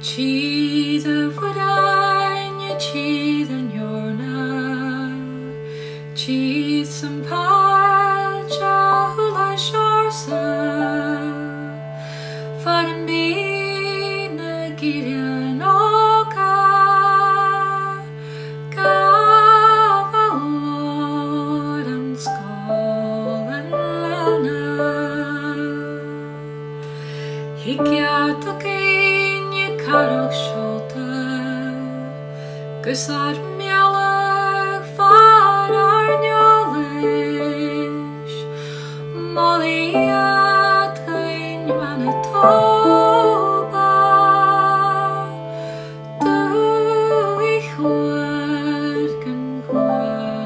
Cheese of woodine, ye cheese and yorna, cheese some pacha hula shorsa, faran be na gideon oka, gavalod and skull and lana, hikia toke. Karok shoulder, gusar mielig far arnjolish, Mollyat in Manitoba, do ich werken wanja.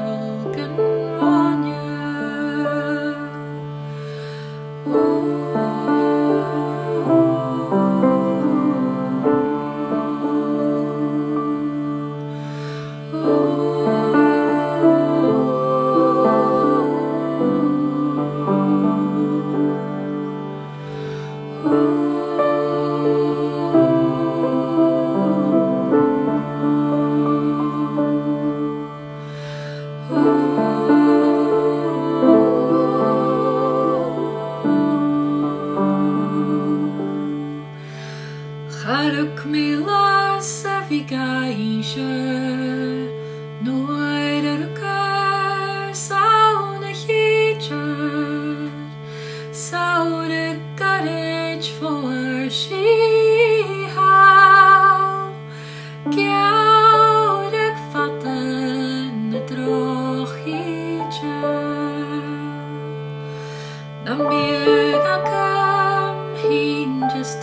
Charuk mila savigaisha, noirka sauna hitcher, sauna courage for she how, gaudig vatten de droog hitcher, na meer ga kam hin just